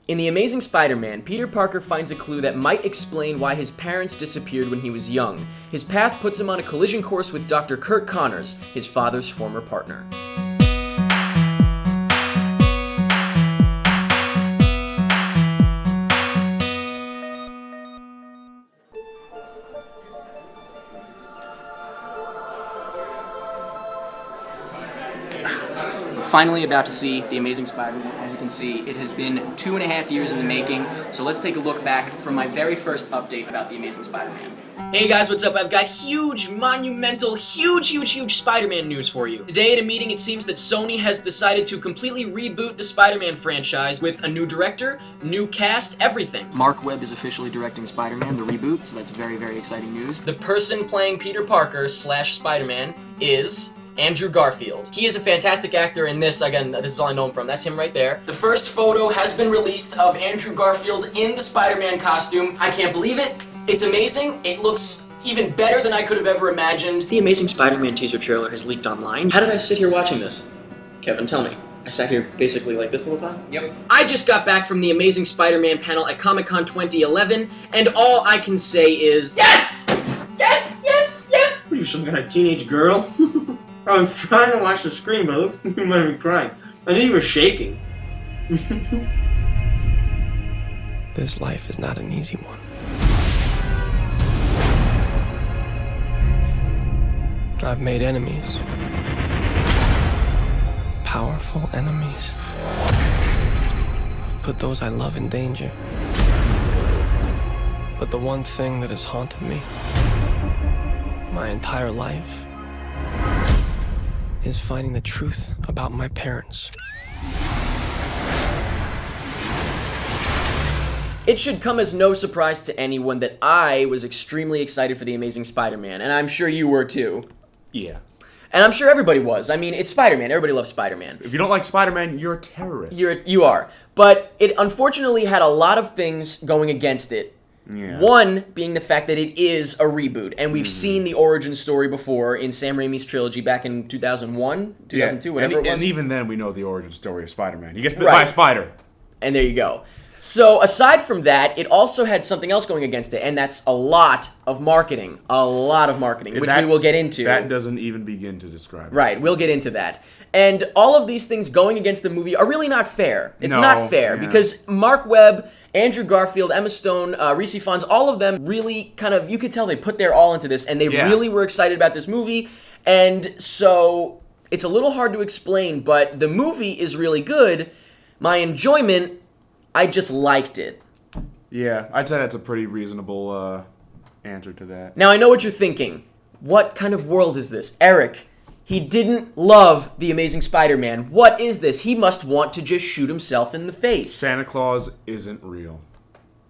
In The Amazing Spider-Man, Peter Parker finds a clue that might explain why his parents disappeared when he was young. His path puts him on a collision course with Dr. Kurt Connors, his father's former partner. Finally about to see The Amazing Spider-Man. As you can see, it has been 2.5 years in the making, so let's take a look back from my very first update about The Amazing Spider-Man. Hey guys, what's up? I've got huge, monumental, huge Spider-Man news for you. Today at a meeting, it seems that Sony has decided to completely reboot the Spider-Man franchise with a new director, new cast, everything. Mark Webb is officially directing Spider-Man, the reboot, so that's very exciting news. The person playing Peter Parker / Spider-Man is Andrew Garfield. He is a fantastic actor in this. Again, this is all I know him from. That's him right there. The first photo has been released of Andrew Garfield in the Spider-Man costume. I can't believe it. It's amazing. It looks even better than I could have ever imagined. The Amazing Spider-Man teaser trailer has leaked online. How did I sit here watching this? Kevin, tell me. I sat here basically like this the whole time? Yep. I just got back from the Amazing Spider-Man panel at Comic-Con 2011, and all I can say is, yes! Yes! Yes! Yes! What are you, some kind of teenage girl? I was trying to watch the screen, but it looked like you might have been crying. I think you were shaking. This life is not an easy one. I've made enemies. Powerful enemies. I've put those I love in danger. But the one thing that has haunted me my entire life is finding the truth about my parents. It should come as no surprise to anyone that I was extremely excited for The Amazing Spider-Man, and I'm sure you were too. Yeah. And I'm sure everybody was. I mean, it's Spider-Man. Everybody loves Spider-Man. If you don't like Spider-Man, you're a terrorist. You are. But it unfortunately had a lot of things going against it. Yeah. One being the fact that it is a reboot, and we've seen the origin story before in Sam Raimi's trilogy back in 2001, 2002, whatever it was. And even then, we know the origin story of Spider-Man. He gets bit by a spider. And there you go. So, aside from that, it also had something else going against it, and that's a lot of marketing. A lot of marketing, which we will get into. That doesn't even begin to describe it. Right, we'll get into that. And all of these things going against the movie are really not fair. It's not fair, because Mark Webb, Andrew Garfield, Emma Stone, Reese Ifans, all of them really kind of, you could tell they put their all into this, and they really were excited about this movie. And so, it's a little hard to explain, but the movie is really good. My enjoyment, I just liked it. Yeah, I'd say that's a pretty reasonable answer to that. Now, I know what you're thinking. What kind of world is this? Eric, he didn't love The Amazing Spider-Man. What is this? He must want to just shoot himself in the face. Santa Claus isn't real.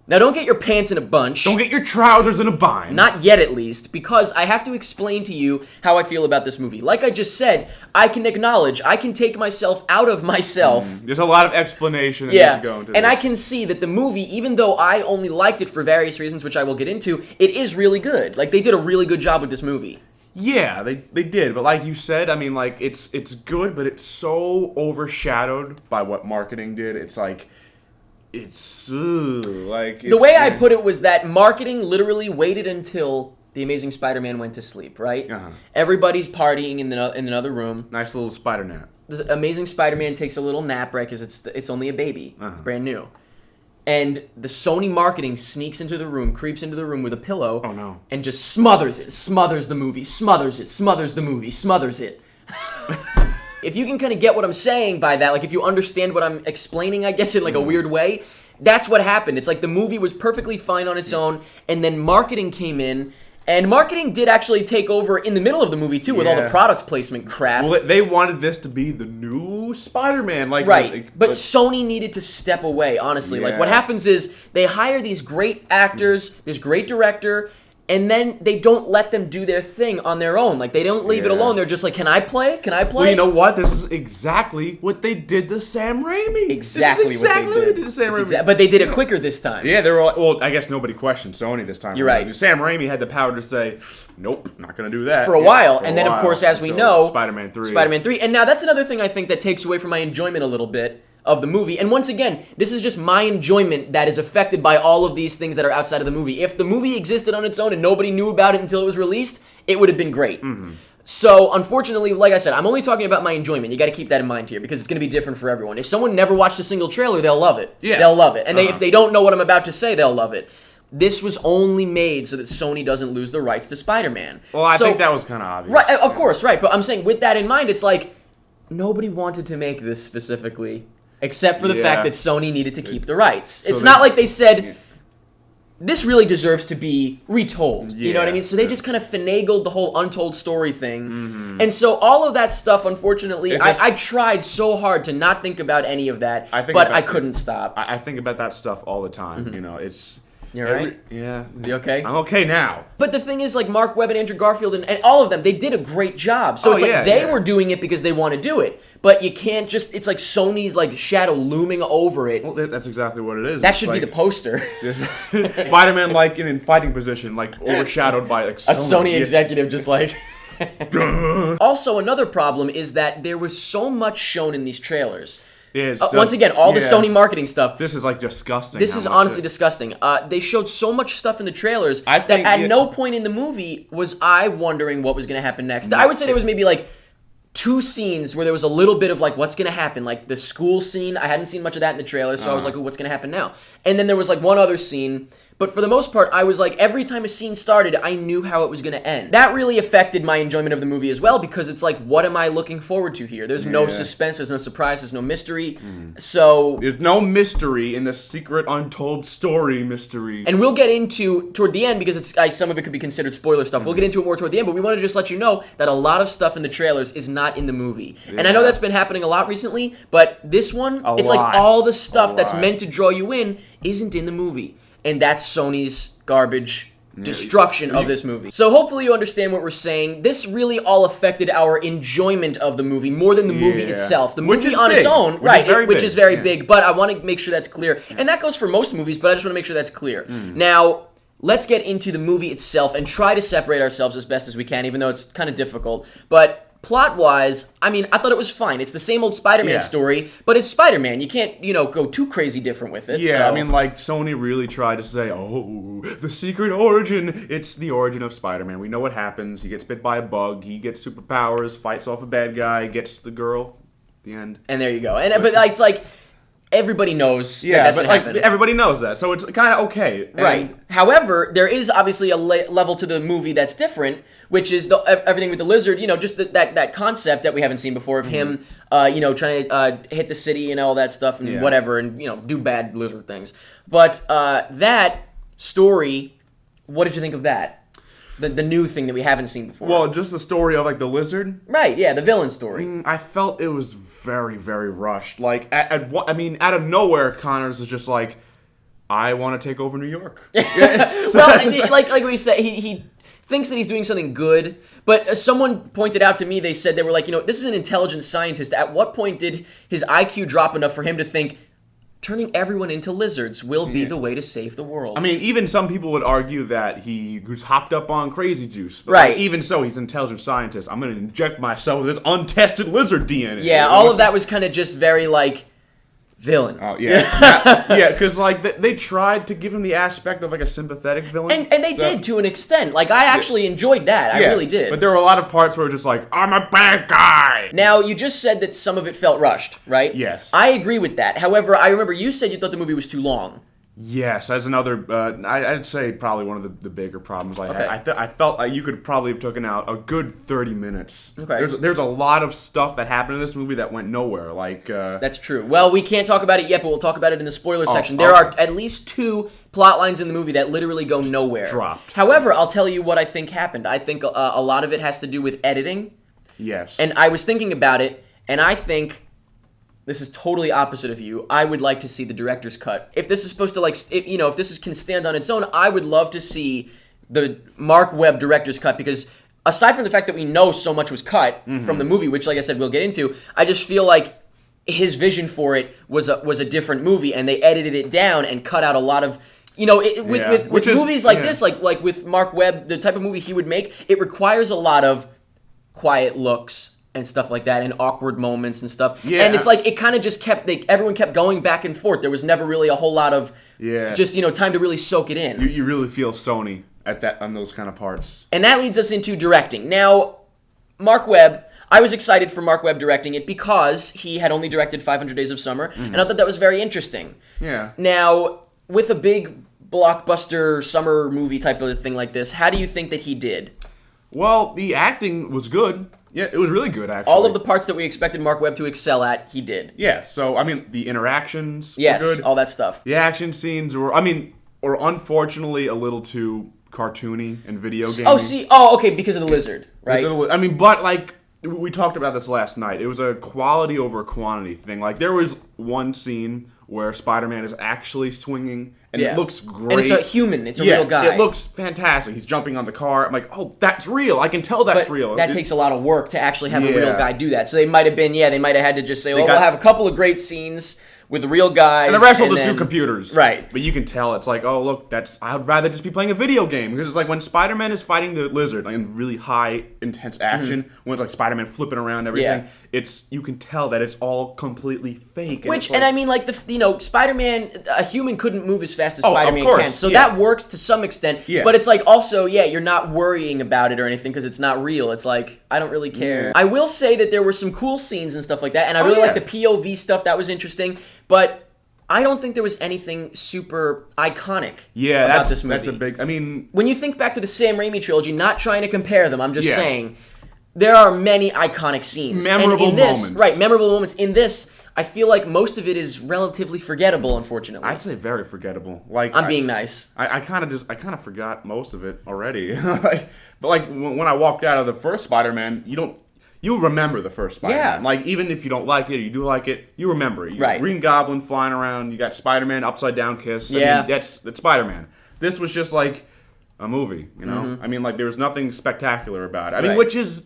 Now, don't get your pants in a bunch. Don't get your trousers in a bind. Not yet, at least, because I have to explain to you how I feel about this movie. Like I just said, I can acknowledge, I can take myself out of myself. There's a lot of explanation that needs to go into this. And I can see that the movie, even though I only liked it for various reasons, which I will get into, it is really good. Like, they did a really good job with this movie. Yeah, they did, but like you said, I mean, like, it's good, but it's so overshadowed by what marketing did. It's like... the way I put it was that marketing literally waited until The Amazing Spider-Man went to sleep, right? Everybody's partying in another room. Nice little spider nap. The Amazing Spider-Man takes a little nap, right? Because it's only a baby, brand new. And the Sony marketing sneaks into the room, creeps into the room with a pillow. Oh no! And just smothers it, smothers the movie, smothers it, smothers the movie, smothers it. If you can kind of get what I'm saying by that, like if you understand what I'm explaining, I guess in like a weird way, that's what happened. It's like the movie was perfectly fine on its own, and then marketing came in, and marketing did actually take over in the middle of the movie too, with all the product placement crap. Well, they wanted this to be the new Spider-Man, like but Sony needed to step away. Honestly, like what happens is they hire these great actors, this great director. And then they don't let them do their thing on their own. Like, they don't leave it alone. They're just like, can I play? Can I play? Well, you know what? This is exactly what they did to Sam Raimi. Exactly what they did to Sam Raimi. But they did it quicker this time. Yeah, they were all, well, I guess nobody questioned Sony this time. You're right. Sam Raimi had the power to say, nope, not going to do that. For a while. And then, of course, as we know, Spider-Man 3. Spider-Man 3. And now that's another thing I think that takes away from my enjoyment a little bit of the movie. And once again, this is just my enjoyment that is affected by all of these things that are outside of the movie. If the movie existed on its own and nobody knew about it until it was released, it would have been great. So, unfortunately, like I said, I'm only talking about my enjoyment. You got to keep that in mind here because it's going to be different for everyone. If someone never watched a single trailer, they'll love it. Yeah. They'll love it. And if they don't know what I'm about to say, they'll love it. This was only made so that Sony doesn't lose the rights to Spider-Man. Well, I think that was kind of obvious. Right, of course, right. But I'm saying with that in mind, it's like nobody wanted to make this specifically except for the fact that Sony needed to keep the rights. It's not like they said... This really deserves to be retold. You know what I mean? So they just kind of finagled the whole untold story thing. And so all of that stuff, unfortunately, I tried so hard to not think about any of that, but I couldn't stop. I think about that stuff all the time. You know, it's... You all right? Yeah. You okay? I'm okay now. But the thing is, like, Mark Webb and Andrew Garfield and all of them, they did a great job. So it's like they were doing it because they want to do it. But you can't just, it's like Sony's, like, shadow looming over it. Well, that's exactly what it is. That should be the poster. Spider-Man, like, in fighting position, like, overshadowed by, like, a Sony executive just like... Also, another problem is that there was so much shown in these trailers. Once again, all the Sony marketing stuff. This is, like, disgusting. This is honestly disgusting. They showed so much stuff in the trailers that at no point in the movie was I wondering what was going to happen next. I would say there was maybe, like, 2 scenes where there was a little bit of, like, what's going to happen. Like, the school scene, I hadn't seen much of that in the trailer, so I was like, ooh, what's going to happen now? And then there was, like, one other scene... But for the most part, I was like, every time a scene started, I knew how it was going to end. That really affected my enjoyment of the movie as well, because it's like, what am I looking forward to here? There's no suspense, there's no surprise, there's no mystery. So... There's no mystery in the secret untold story mystery. And we'll get into, toward the end, because it's some of it could be considered spoiler stuff, we'll get into it more toward the end, but we want to just let you know that a lot of stuff in the trailers is not in the movie. And I know that's been happening a lot recently, but this one, it's like all the stuff that's meant to draw you in isn't in the movie. And that's Sony's garbage destruction of this movie. So hopefully you understand what we're saying. This really all affected our enjoyment of the movie more than the movie itself. The movie on its own, which is very big, but I want to make sure that's clear. And that goes for most movies, but I just want to make sure that's clear. Now, let's get into the movie itself and try to separate ourselves as best as we can, even though it's kind of difficult. But... plot-wise, I mean, I thought it was fine. It's the same old Spider-Man story, but it's Spider-Man. You can't, go too crazy different with it. Yeah, so. I mean, like, Sony really tried to say, oh, the secret origin. It's the origin of Spider-Man. We know what happens. He gets bit by a bug. He gets superpowers, fights off a bad guy, gets the girl. The end. And there you go. But it's like... Everybody knows that that's going to happen. Everybody knows that, so it's kind of okay. Right. However, there is obviously a level to the movie that's different, which is everything with the lizard, just that concept that we haven't seen before of him, trying to hit the city and all that stuff and whatever and, do bad lizard things. But that story, what did you think of that? The new thing that we haven't seen before. Well, just the story of, like, the lizard? Right, yeah, the villain story. I felt it was very, very rushed. Like, out of nowhere, Connors is just like, I want to take over New York. Well, like we said, he thinks that he's doing something good, but someone pointed out to me, they said, they were like, this is an intelligent scientist. At what point did his IQ drop enough for him to think, turning everyone into lizards will be the way to save the world? I mean, even some people would argue that he was hopped up on crazy juice. But right. Like, even so, he's an intelligent scientist. I'm going to inject myself with this untested lizard DNA. Yeah, all of that was kind of just very, like, villain. Oh, yeah. Yeah, because, like, they tried to give him the aspect of, like, a sympathetic villain. And they did, to an extent. Like, I actually enjoyed that. I really did. But there were a lot of parts where it was just like, I'm a bad guy! Now, you just said that some of it felt rushed, right? Yes. I agree with that. However, I remember you said you thought the movie was too long. Yes, that's another, I'd say probably one of the bigger problems I had. I felt like you could probably have taken out a good 30 minutes. Okay. There's a lot of stuff that happened in this movie that went nowhere. Like That's true. Well, we can't talk about it yet, but we'll talk about it in the spoiler section. There are at least 2 plot lines in the movie that literally go nowhere. Dropped. However, I'll tell you what I think happened. I think a lot of it has to do with editing. Yes. And I was thinking about it, and I think... This is totally opposite of you. I would like to see the director's cut. If this is supposed to, like, if this can stand on its own, I would love to see the Mark Webb director's cut, because aside from the fact that we know so much was cut from the movie, which, like I said, we'll get into, I just feel like his vision for it was a different movie, and they edited it down and cut out a lot of... with movies like this, like with Mark Webb, the type of movie he would make, it requires a lot of quiet looks and stuff like that, and awkward moments and stuff. Yeah. And it's like it kind of just kept everyone kept going back and forth. There was never really a whole lot of just time to really soak it in. You really feel Sony on those kind of parts. And that leads us into directing. Now, Mark Webb, I was excited for Mark Webb directing it because he had only directed 500 Days of Summer, and I thought that was very interesting. Yeah. Now, with a big blockbuster summer movie type of thing like this, how do you think that he did? Well, the acting was good. Yeah, it was really good, actually. All of the parts that we expected Mark Webb to excel at, he did. Yeah, so, I mean, the interactions were good. All that stuff. The action scenes were unfortunately a little too cartoony and video gamey. Okay, because of the lizard, right? I mean, but, like, we talked about this last night. It was a quality over quantity thing. Like, there was one scene where Spider-Man is actually swinging, and it looks great. And it's a human. It's a real guy. It looks fantastic. He's jumping on the car. I'm like, oh, that's real. I can tell that's real. That takes a lot of work to actually have a real guy do that. So they might have had to just say, we'll have a couple of great scenes with real guys. And the rest will just do computers. Right. But you can tell it's like, oh, look, I'd rather just be playing a video game. Because it's like when Spider-Man is fighting the lizard, like in really high, intense action, when it's like Spider-Man flipping around and everything, you can tell that it's all completely fake. And I mean, like, Spider-Man, a human couldn't move as fast as Spider-Man can. So that works to some extent. Yeah. But it's like also, you're not worrying about it or anything because it's not real. It's like, I don't really care. I will say that there were some cool scenes and stuff like that. And I really like the POV stuff. That was interesting. But I don't think there was anything super iconic about this movie. That's a big... I mean... When you think back to the Sam Raimi trilogy, not trying to compare them, I'm just saying, there are many iconic scenes. Memorable moments. Right, memorable moments. In this, I feel like most of it is relatively forgettable, unfortunately. I'd say very forgettable. Like I'm being nice. I kind of forgot most of it already. But like when I walked out of the first Spider-Man, you remember the first Spider-Man. Yeah. Like, even if you don't like it or you do like it, you remember it. You right. got Green Goblin flying around. You got Spider-Man upside down kiss. I mean, that's Spider-Man. This was just like a movie, you know? I mean, like, there was nothing spectacular about it. I mean, which is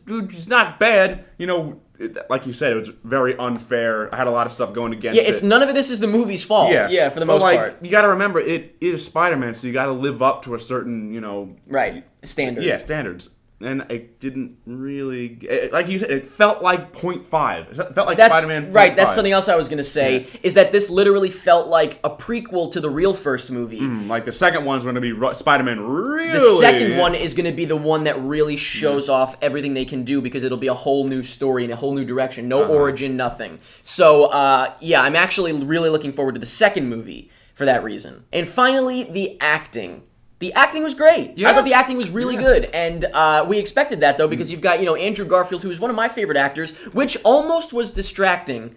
not bad. You know, like you said, it was very unfair. I had a lot of stuff going against it. None of this is the movie's fault. Yeah, for the most part. You got to remember, it is Spider-Man, so you got to live up to a certain, Right, standard. Yeah, standards. And it didn't really... like you said, it felt like 0.5. It felt like Spider-Man 0.5. Right, that's something else I was going to say, is that this literally felt like a prequel to the real first movie. Like the second one's going to be Spider-Man really... The second one is going to be the one that really shows off everything they can do, because it'll be a whole new story and a whole new direction. No origin, nothing. So, I'm actually really looking forward to the second movie for that reason. And finally, the acting. The acting was great. Yeah. I thought the acting was really good. And we expected that, though, because you've got, Andrew Garfield, who is one of my favorite actors, which almost was distracting.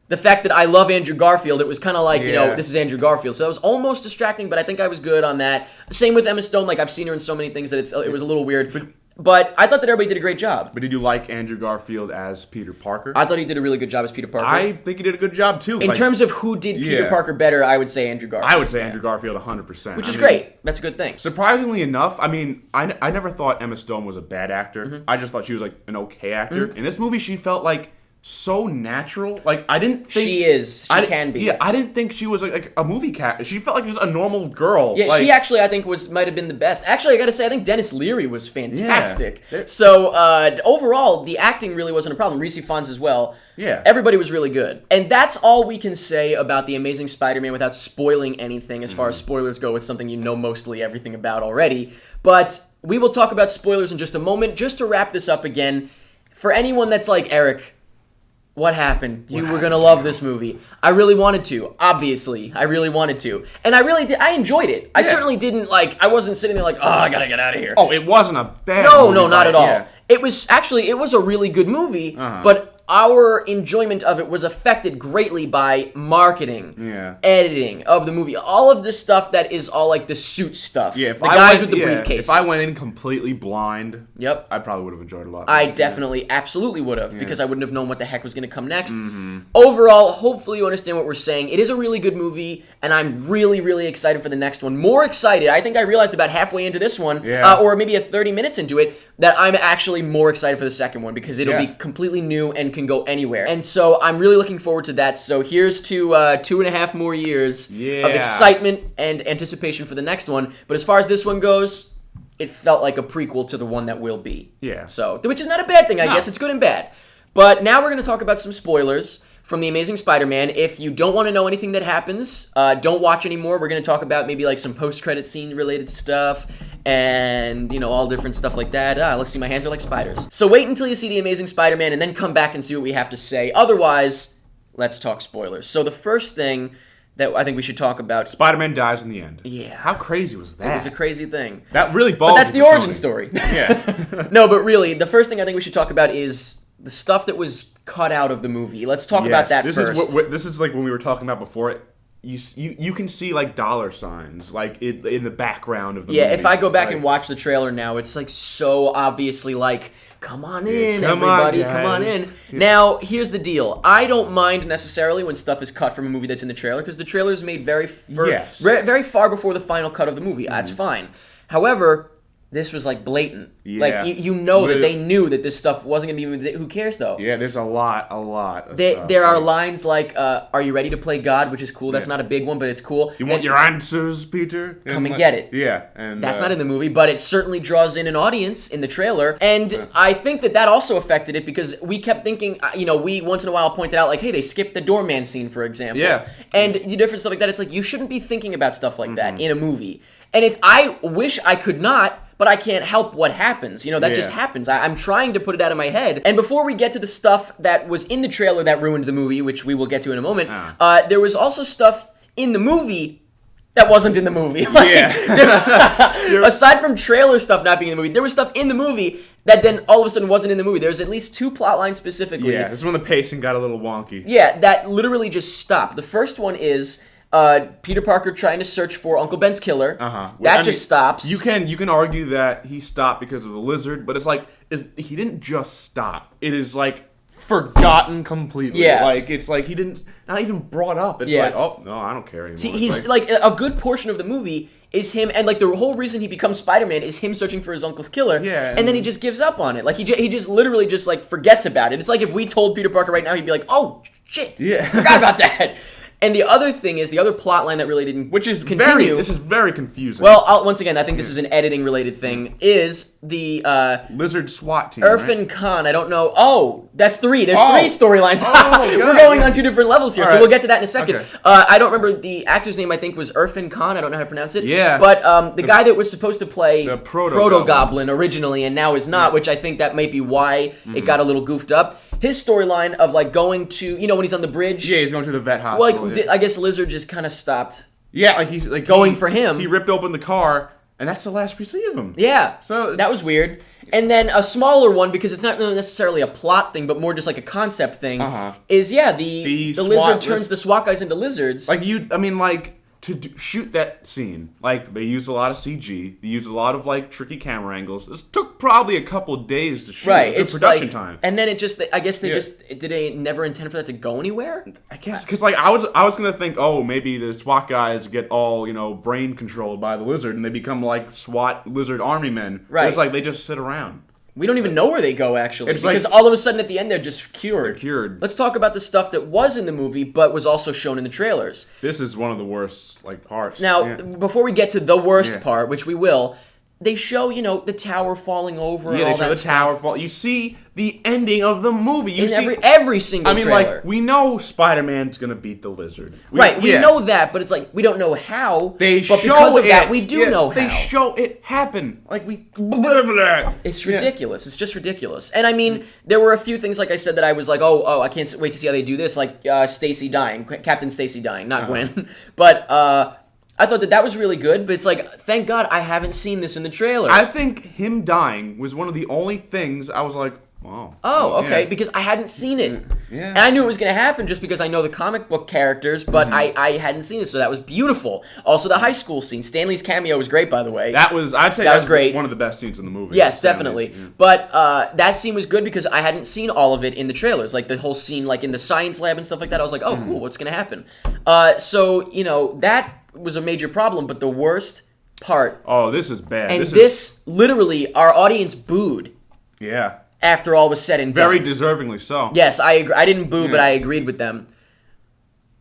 The fact that I love Andrew Garfield, it was kind of like, this is Andrew Garfield. So it was almost distracting, but I think I was good on that. Same with Emma Stone. Like, I've seen her in so many things that it was a little weird. But I thought that everybody did a great job. But did you like Andrew Garfield as Peter Parker? I thought he did a really good job as Peter Parker. I think he did a good job, too. In terms of who did Peter Parker better, I would say Andrew Garfield. I would say Andrew Garfield 100%. Which is great. That's a good thing. Surprisingly enough, I mean, I never thought Emma Stone was a bad actor. I just thought she was, like, an okay actor. In this movie, she felt like so natural. Like, I didn't think... She is. She can be. Yeah, I didn't think she was like a movie cat. She felt like just a normal girl. Yeah, she actually, I think, might have been the best. Actually, I gotta say, I think Dennis Leary was fantastic. Yeah. So, overall, the acting really wasn't a problem. Reese Fonz as well. Yeah. Everybody was really good. And that's all we can say about The Amazing Spider-Man without spoiling anything as far as spoilers go with something you know mostly everything about already. But we will talk about spoilers in just a moment. Just to wrap this up again, for anyone that's like, Eric... What happened? You were going to love this movie. I really wanted to. Obviously. I really wanted to. And I really did. I enjoyed it. I certainly didn't, I wasn't sitting there like, I got to get out of here. Oh, it wasn't a bad movie. No, not at all. Yeah. It was a really good movie, but our enjoyment of it was affected greatly by marketing, editing of the movie, all of this stuff that is all like the suit stuff. Yeah, the guys with the briefcases. If I went in completely blind, I probably would have enjoyed it a lot. I definitely, absolutely would have, because I wouldn't have known what the heck was going to come next. Overall, hopefully you understand what we're saying. It is a really good movie, and I'm really, really excited for the next one. More excited. I think I realized about halfway into this one, or maybe 30 minutes into it, that I'm actually more excited for the second one, because it'll be completely new and can go anywhere. And so I'm really looking forward to that. So here's to 2.5 more years of excitement and anticipation for the next one. But as far as this one goes, it felt like a prequel to the one that will be. Yeah. So, which is not a bad thing, I guess. It's good and bad. But now we're going to talk about some spoilers from The Amazing Spider-Man. If you don't want to know anything that happens, don't watch anymore. We're going to talk about maybe like some post-credit scene related stuff and, you know, all different stuff like that. Let's see, my hands are like spiders. So wait until you see The Amazing Spider-Man and then come back and see what we have to say. Otherwise, let's talk spoilers. So the first thing that I think we should talk about... Spider-Man dies in the end. Yeah. How crazy was that? It was a crazy thing. That really balls. But that's the origin story. Yeah. No, but really, the first thing I think we should talk about is the stuff that was cut out of the movie. Let's talk about that this first. This is like when we were talking about before. You can see like dollar signs like in the background of the movie. Yeah, if I go back and watch the trailer now, it's like so obviously like, come on in, everybody, come on in. Yeah. Now, here's the deal. I don't mind necessarily when stuff is cut from a movie that's in the trailer, because the trailer is made very far before the final cut of the movie. That's fine. However, this was like blatant. Yeah. Like you know that they knew that this stuff wasn't gonna be. Who cares though? Yeah, there's a lot. Of stuff. There are lines like, "Are you ready to play God?" which is cool. That's not a big one, but it's cool. You want your answers, Peter? Come and get it. Yeah, and that's not in the movie, but it certainly draws in an audience in the trailer, and I think that also affected it because we kept thinking, you know, we once in a while pointed out like, hey, they skipped the doorman scene, for example. Yeah. And the different stuff like that. It's like you shouldn't be thinking about stuff like that in a movie, and I wish I could not. But I can't help what happens. You know, that just happens. I'm trying to put it out of my head. And before we get to the stuff that was in the trailer that ruined the movie, which we will get to in a moment, there was also stuff in the movie that wasn't in the movie. Aside from trailer stuff not being in the movie, there was stuff in the movie that then all of a sudden wasn't in the movie. There's at least 2 plot lines specifically. Yeah, this is when the pacing got a little wonky. Yeah, that literally just stopped. The first one is... Peter Parker trying to search for Uncle Ben's killer. That just stops. You can argue that he stopped because of the lizard, but it's like he didn't just stop. It is like forgotten completely. Yeah. Like it's like he didn't not even brought up. It's like, oh no, I don't care anymore. See, he's like a good portion of the movie is him, and like the whole reason he becomes Spider-Man is him searching for his uncle's killer. Yeah, and then he just gives up on it. Like he just literally just like forgets about it. It's like if we told Peter Parker right now, he'd be like, oh shit, forgot about that. And the other thing is, the other plot line that really didn't continue... This is very confusing. Well, once again, I think this is an editing-related thing, is the... Lizard SWAT team, Irfan Khan, I don't know... Oh, that's 3. There's 3 storylines. Oh, we're going on 2 different levels here, so we'll get to that in a second. Okay. I don't remember the actor's name, I think was Irfan Khan, I don't know how to pronounce it. Yeah. But the guy that was supposed to play the Proto-Goblin originally, and now is not, which I think that might be why it got a little goofed up. His storyline of like going to, you know, when he's on the bridge. Yeah, he's going to the vet hospital. Like, I guess Lizard just kind of stopped. Yeah, like he's like going for him. He ripped open the car, and that's the last we see of him. Yeah, so that was weird. And then a smaller one, because it's not necessarily a plot thing, but more just like a concept thing, is the lizard turns the SWAT guys into lizards. Like to shoot that scene, like they used a lot of CG, they used a lot of like tricky camera angles. This took probably a couple days to shoot. Right, it's production time. And then I guess did they never intend for that to go anywhere? I guess because like I was gonna think, oh, maybe the SWAT guys get all brain controlled by the lizard and they become like SWAT lizard army men. Right, it's like they just sit around. We don't even know where they go, actually. It's because like, all of a sudden, at the end, they're just cured. They're cured. Let's talk about the stuff that was in the movie, but was also shown in the trailers. This is one of the worst, parts. Now, before we get to the worst part, which we will, they show, the tower falling over and all that stuff. Yeah, they show the tower fall. You see the ending of the movie. Every single trailer. We know Spider-Man's going to beat the lizard. We know that, but it's like, we don't know how. But because of that, we do know how. They show it happen. It's ridiculous. It's just ridiculous. And I mean, there were a few things, like I said, that I was like, oh, I can't wait to see how they do this. Like Stacy dying, Captain Stacy dying, not Gwen. But, I thought that was really good, but it's like, thank God I haven't seen this in the trailer. I think him dying was one of the only things I was like, wow. Oh, okay, because I hadn't seen it. Yeah. And I knew it was going to happen just because I know the comic book characters, but I hadn't seen it, so that was beautiful. Also, the high school scene. Stanley's cameo was great, by the way. I'd say that was great. One of the best scenes in the movie. Yes, definitely. Yeah. But that scene was good because I hadn't seen all of it in the trailers. Like, the whole scene, like, in the science lab and stuff like that, I was like, oh, cool, what's going to happen? So, that was a major problem, but the worst part... Oh, this is bad. And this literally, our audience booed. Yeah. After all was said and done. Very deservingly so. Yes, I agree. I didn't boo, but I agreed with them.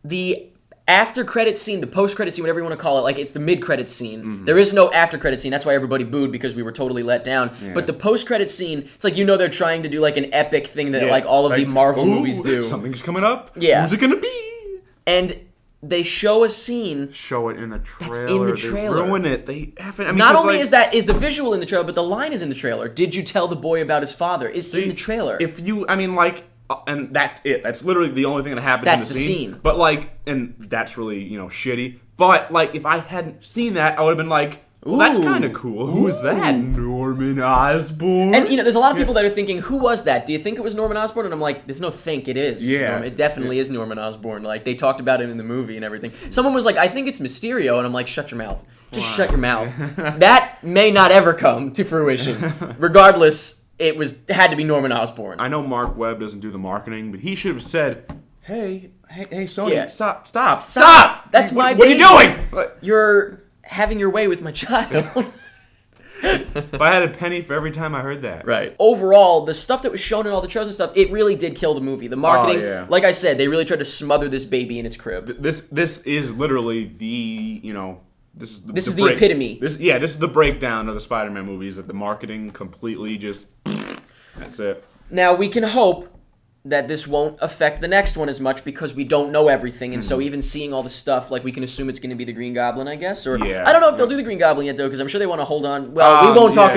The after credit scene, the post credit scene, whatever you want to call it, like it's the mid credit scene. There is no after credit scene. That's why everybody booed because we were totally let down. Yeah. But the post credit scene, it's like they're trying to do like an epic thing that like all of the Marvel movies do. Something's coming up. Yeah. Who's it gonna be? And they show a scene. Show it in the trailer. That's in the trailer. They ruin it. They haven't. I mean, Not only is is the visual in the trailer, but the line is in the trailer. Did you tell the boy about his father? It's in the trailer. And that's it. That's literally the only thing that happens That's in the the scene. scene. But like, and that's really shitty. But like, if I hadn't seen that, I would have been like, well, that's kind of cool. Who is that? Norman Osborn. And there's a lot of people that are thinking, who was that? Do you think it was Norman Osborn? And I'm like, there's no think, it is. Yeah. It definitely is Norman Osborn. Like, they talked about it in the movie and everything. Someone was like, I think it's Mysterio, and I'm like, shut your mouth. Just shut your mouth. That may not ever come to fruition. Regardless, it had to be Norman Osborn. I know Mark Webb doesn't do the marketing, but he should have said, hey, Sony, Yeah. stop. That's my What are you doing? You're having your way with my child. If I had a penny for every time I heard that. Right. Overall, the stuff that was shown in all the trailers and stuff, it really did kill the movie. The marketing, yeah. like I said, they really tried to smother this baby in its crib. This is literally the This is the epitome. This is the breakdown of the Spider-Man movies. That the marketing completely just. That's it. Now, we can hope that this won't affect the next one as much because we don't know everything, and so even seeing all the stuff, like, we can assume it's going to be the Green Goblin, I guess. Or Yeah. I don't know if they'll do the Green Goblin yet, though, because I'm sure they want to hold on. Well, we won't talk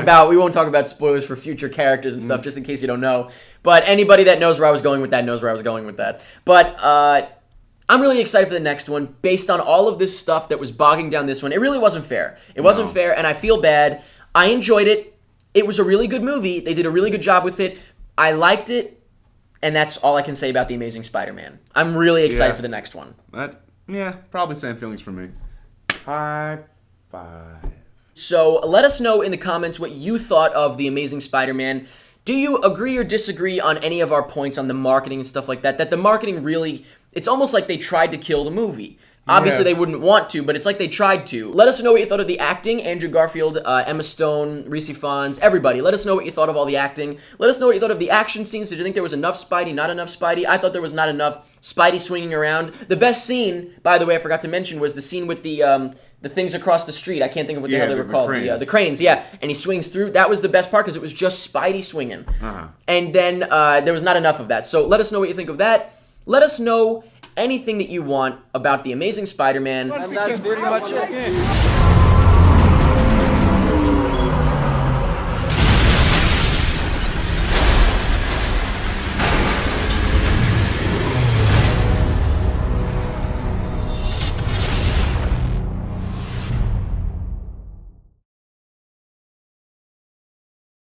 about spoilers for future characters and stuff, just in case you don't know. But anybody that knows where I was going with that knows where I was going with that. But I'm really excited for the next one, based on all of this stuff that was bogging down this one. It really wasn't fair. It wasn't fair, and I feel bad. I enjoyed it. It was a really good movie. They did a really good job with it. I liked it. And that's all I can say about The Amazing Spider-Man. I'm really excited for the next one. Probably same feelings for me. High five. So let us know in the comments what you thought of The Amazing Spider-Man. Do you agree or disagree on any of our points on the marketing and stuff like that? That the marketing really, it's almost like they tried to kill the movie. Obviously, they wouldn't want to, but it's like they tried to. Let us know what you thought of the acting. Andrew Garfield, Emma Stone, Reese Fonz, everybody. Let us know what you thought of all the acting. Let us know what you thought of the action scenes. Did you think there was enough Spidey, not enough Spidey? I thought there was not enough Spidey swinging around. The best scene, by the way, I forgot to mention, was the scene with the things across the street. I can't think of what the hell they were called. The cranes, yeah. And he swings through. That was the best part because it was just Spidey swinging. And then there was not enough of that. So let us know what you think of that. Let us know anything that you want about The Amazing Spider-Man. And that's pretty much it.